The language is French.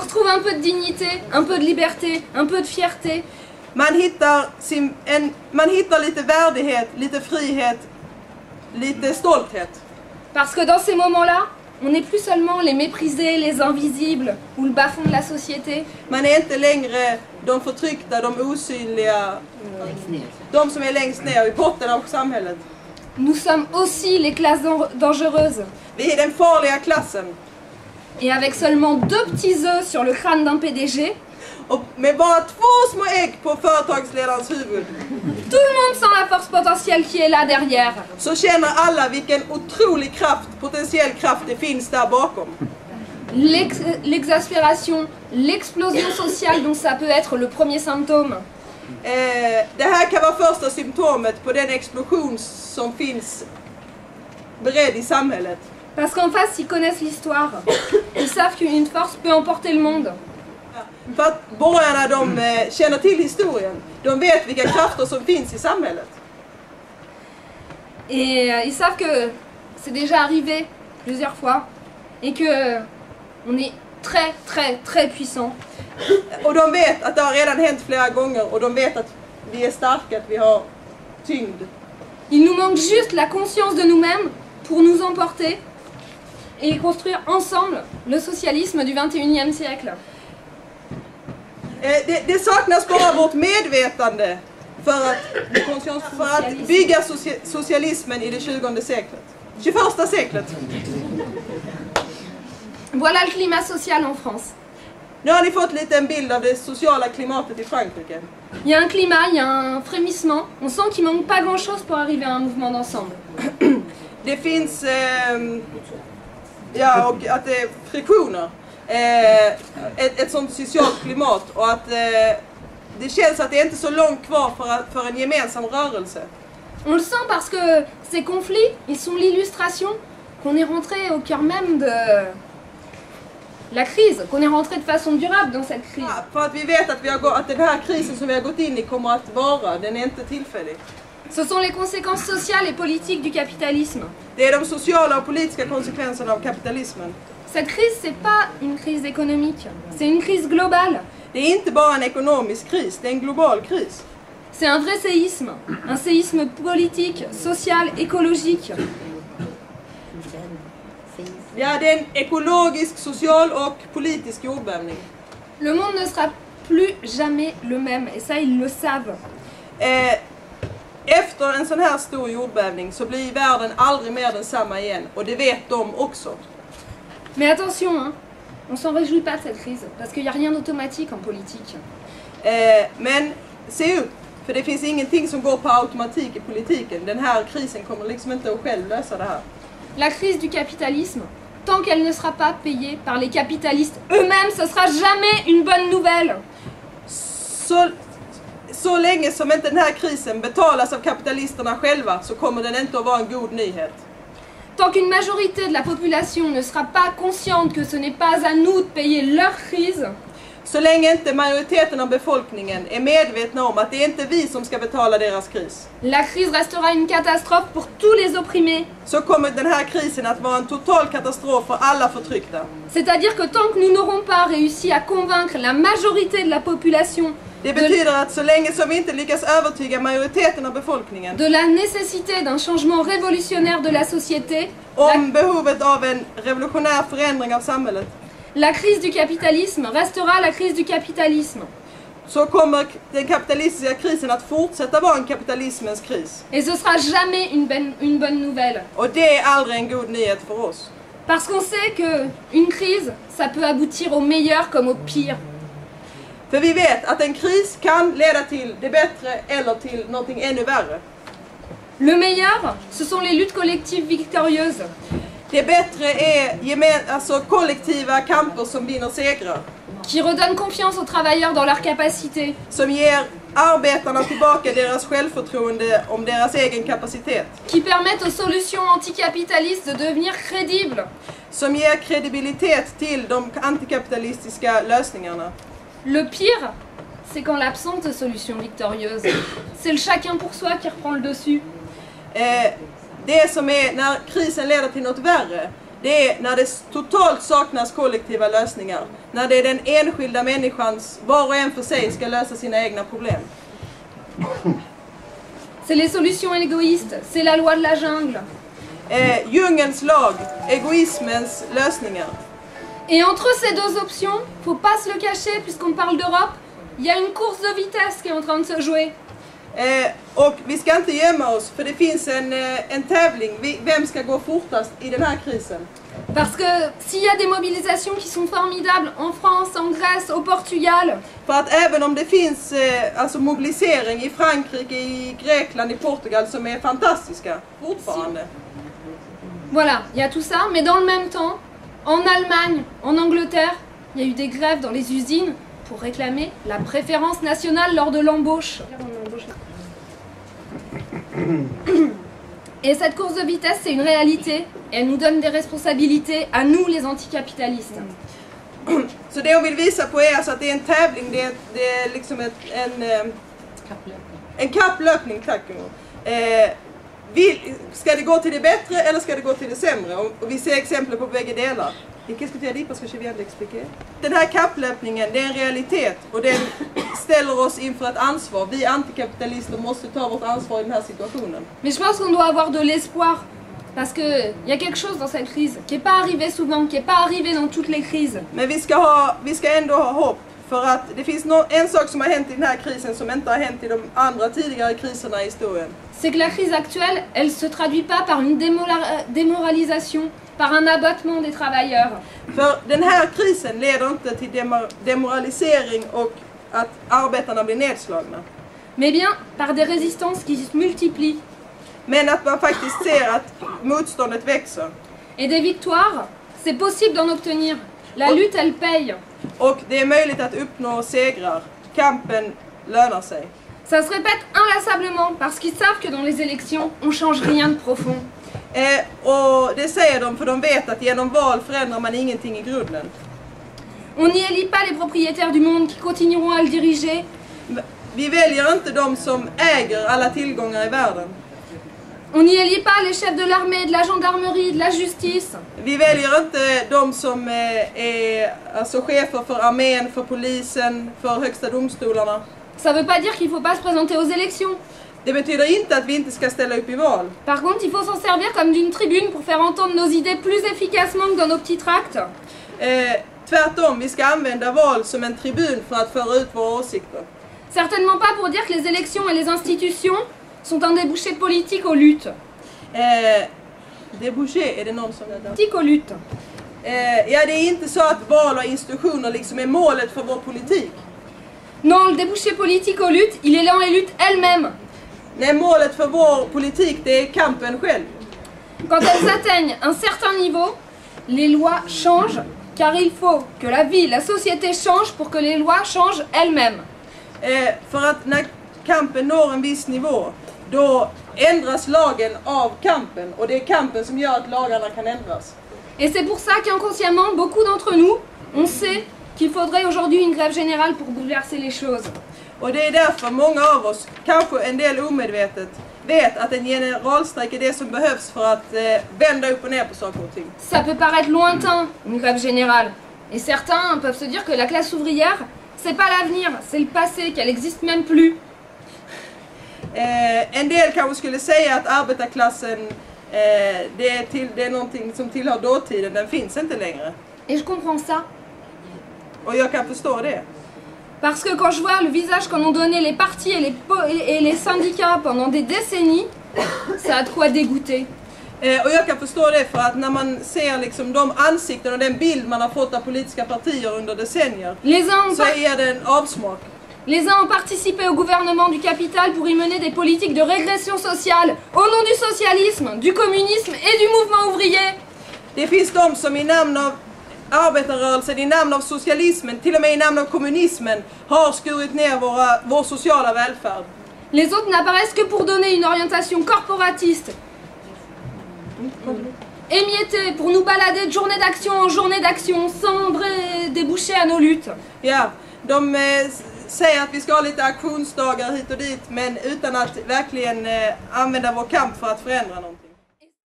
retrouve un peu de dignité, un peu de liberté, un peu de fierté. Man hittar lite värdighet, lite frihet, lite stolthet. Parce que dans ces moments-là, on n'est plus seulement les méprisés, les invisibles ou le bas-fond de la société. Man är inte längre de förtryckta, de osynliga, de som är längst ner i botten av samhället. Nous sommes aussi les classes dangereuses. Vi är den farliga klassen. Et avec seulement 2 petits œufs sur le crâne d'un PDG, Och med bara 2 små ägg på företagsledarens huvud tout le monde sent la force potentielle qui est là derrière. så känner alla vilken otrolig kraft, potentiell kraft det finns där bakom. L'exaspération, l'explosion sociale dont ça peut être le premier symptôme. Det här kan vara första symptomet på den explosion som finns beredd i samhället. Parce qu'en face, ils connaissent l'histoire. Ils savent qu'une force peut emporter le monde. För att borgarna känner till historien. De vet vilka krafter som finns i samhället. Et ils savent que c'est déjà arrivé plusieurs fois. Et que on est très très très puissant. Och de vet att det har redan hänt flera gånger. Och de vet att vi är starka, att vi har tyngd. Il nous manque juste la conscience de nous-mêmes pour nous emporter et construire ensemble le socialisme du 21e siècle. Det saknas bara vårt medvetande för att bygga socialismen i det 20:e seklet. 21:a seklet. Voilà le climat social en France. Nu har ni fått lite en bild av det sociala klimatet i Frankrike. Il y a un climat, il y a un frémissement. On sent qu'il manque pas grand-chose pour arriver à un mouvement d'ensemble. Det finns, ja, och att det är friktioner. Ett sånt socialt klimat och att det känns att det är inte så långt kvar för en gemensam rörelse. On le sent parce que ces conflits, ils sont l'illustration qu'on est rentré au cœur même de la crise, qu'on est rentré de façon durable dans cette crise. Ja, för att vi vet att den här krisen som vi har gått in i kommer att vara, den är inte tillfällig. Ce sont les conséquences sociales et politiques du capitalisme. Det är de sociala och politiska konsekvenserna av kapitalismen. Cette crise, c'est pas une crise économique, c'est une crise globale. Det är inte bara en ekonomisk kris, det är en global kris. C'est un vrai séisme, un séisme politique, social, écologique. Ja, det är en ekologisk, social och politisk jordbävning. Le monde ne sera plus jamais le même, et ça ils le savent. Efter en sån här stor jordbävning så blir världen aldrig mer densamma igen, och det vet de också. Mais attention, hein, on s'en réjouit pas de cette crise, parce qu'il n'y a rien d'automatique en politique. Men se upp, för det finns ingenting som går på automatik i politiken. Den här krisen kommer liksom inte att själv lösa det här. La crise du capitalisme, tant qu'elle ne sera pas payée par les capitalistes eux-mêmes, ce sera jamais une bonne nouvelle. Så länge som inte den här krisen betalas av kapitalisterna själva så kommer den inte att vara en god nyhet. Tant qu'une majorité de la population ne sera pas consciente que ce n'est pas à nous de payer leur crise, så länge inte majoriteten av befolkningen är medvetna om att det är inte vi som ska betala deras kris. La crise restera une catastrophe pour tous les opprimés. Så kommer den här krisen att vara en total katastrof för alla förtryckta. C'est-à-dire que tant que nous n'aurons pas réussi à convaincre la majorité de la population Det betyder att så länge som vi inte lyckas övertyga majoriteten av befolkningen de la nécessité d'un changement révolutionnaire de la société, om behovet av en revolutionär förändring av samhället, la crise du capitalisme restera la crise du capitalisme. så kommer den kapitalistiska krisen att fortsätta vara en kapitalismens kris. Et ce sera jamais une bonne nouvelle. Och det är aldrig en god nyhet för oss. Parce qu'on sait que une crise, ça peut aboutir au meilleur comme au pire. För vi vet att en kris kan leda till det bättre eller till någonting ännu värre. Le meilleur, ce sont les luttes collectives victorieuses. Det bättre är kollektiva kamper som vinner segrar. Qui redonnent confiance aux travailleurs dans leur capacité. Som ger arbetarna tillbaka deras självförtroende om deras egen kapacitet. Qui permettent aux solutions anticapitalistes de devenir crédibles. Som ger kredibilitet till de antikapitalistiska lösningarna. Le pire, c'est quand l'absence de solution victorieuse, c'est le chacun pour soi qui reprend le dessus. Det som är när krisen leder till något värre, det är när det totalt saknas kollektiva lösningar. När det är den enskilda människans, var och en för sig, ska lösa sina egna problem. C'est les solutions égoïstes, c'est la loi de la jungle. Djungelns lag, egoismens lösningar. Et entre ces deux options, faut pas se le cacher puisqu'on parle d'Europe, il y a une course de vitesse qui est en train de se jouer. Och vi ska inte gömma oss, för det finns en tävling. Vem ska gå fortast i den här krisen? Parce que s'il y a des mobilisations qui sont formidables en France, en Grèce, au Portugal, För att även om det finns alltså mobilisering i Frankrike, i Grekland, i Portugal som är fantastiska fortfarande. voilà, il y a tout ça, mais dans le même temps, en Allemagne, en Angleterre, il y a eu des grèves dans les usines pour réclamer la préférence nationale lors de l'embauche. Et cette course de vitesse, c'est une réalité. Et elle nous donne des responsabilités à nous, les anticapitalistes. Så det jag vill visa på är alltså att det är en tävling, det är liksom en kapplöpning, tack. Ska det gå till det bättre eller ska det gå till det sämre? Och vi ser exempel på bägge delar. Qu'est-ce que tu as dit parce que je viens d'expliquer? Den här kapplöpningen, det är en realitet och den ställer oss inför ett ansvar. Vi antikapitalister måste ta vårt ansvar i den här situationen. Mais je pense qu'on doit avoir de l'espoir. Parce qu'il y a quelque chose dans cette crise qui n'est pas arrivé souvent, qui n'est pas arrivé dans toutes les crises. Men vi ska ändå ha hopp. För att det finns en sak som har hänt i den här krisen som inte har hänt i de andra tidigare kriserna i historien. C'est que la crise actuelle, elle ne se traduit pas par une démoralisation, par un abattement des travailleurs. För den här krisen leder inte till demoralisering och att arbetarna blir nedslagna. Mais bien par des résistances qui se multiplient. Men att man faktiskt ser att motståndet växer. Et des victoires, c'est possible d'en obtenir. La lutte, elle paye. Och det är möjligt att uppnå segrar. Kampen lönar sig. Ça se répète inlassablement parce qu'ils savent que dans les élections, on change rien de profond. Och det säger de för de vet att genom val förändrar man ingenting i grunden. On n'y élit pas les propriétaires du monde qui continueront à le diriger. Vi väljer inte de som äger alla tillgångar i världen. On n'y élit pas les chefs de l'armée, de la gendarmerie, de la justice. Vi väljer inte de som är alltså chefer för armén, för polisen, för högsta domstolarna. Ça veut pas dire qu'il faut pas se présenter aux élections. Det betyder inte att vi inte ska ställa upp i val. Par contre, il faut s'en servir comme d'une tribune pour faire entendre nos idées plus efficacement que dans nos petits tracts. Tvärtom, vi ska använda val som en tribun för att föra ut våra åsikter. Certainement pas pour dire que les élections et les institutions sont un débouché politique aux luttes. Débouché, är det någon som är där? Politique aux luttes. Ja, det är inte så att val och institutioner liksom är målet för vår politik. Non, le débouché politique aux luttes, il est dans les luttes elles-mêmes. Nej, målet för vår politik, det är kampen själv. Quand elles atteignent un certain niveau, les lois changent, car il faut que la vie, la société change pour que les lois changent elles-mêmes. För att när kampen når en viss nivå, då ändras lagen av kampen. Och det är kampen som gör att lagarna kan ändras. Et c'est pour ça qu'inconsciemment, beaucoup d'entre nous, on sait qu'il faudrait aujourd'hui une grève générale pour bouleverser les choses. Och det är därför många av oss, kanske en del omedvetet, vet att en generalstrejk är det som behövs för att vända upp och ner på saker och ting. Ça peut paraître lointain, une grève générale. Et certains peuvent se dire que la classe ouvrière, c'est pas l'avenir, c'est le passé, qu'elle n'existe même plus. En del kanske skulle säga att arbetarklassen det är någonting som tillhör dåtiden, den finns inte längre. Et je comprends ça. Och jag kan förstå det. Parce que quand je vois le visage qu'en ont donné les partis et les syndicats pendant des décennies, ça a de quoi dégoûter. Och jag kan förstå det för att när man ser liksom de ansikten och den bild man har fått av politiska partier under decennier, så är det en avsmak. Les uns ont participé au gouvernement du capital pour y mener des politiques de régression sociale au nom du socialisme, du communisme et du mouvement ouvrier. Det finns de som i namn av arbetarrörelsen, i namn av socialismen, till och med i namn av kommunismen, har skurit ner vår sociala välfärd. Les autres n'apparaissent que pour donner une orientation corporatiste, émiettée, pour nous balader de journée d'action en journée d'action, sans vrai déboucher à nos luttes. Ja, de säger att vi ska ha lite aktionsdagar hit och dit, men utan att verkligen använda vår kamp för att förändra någonting.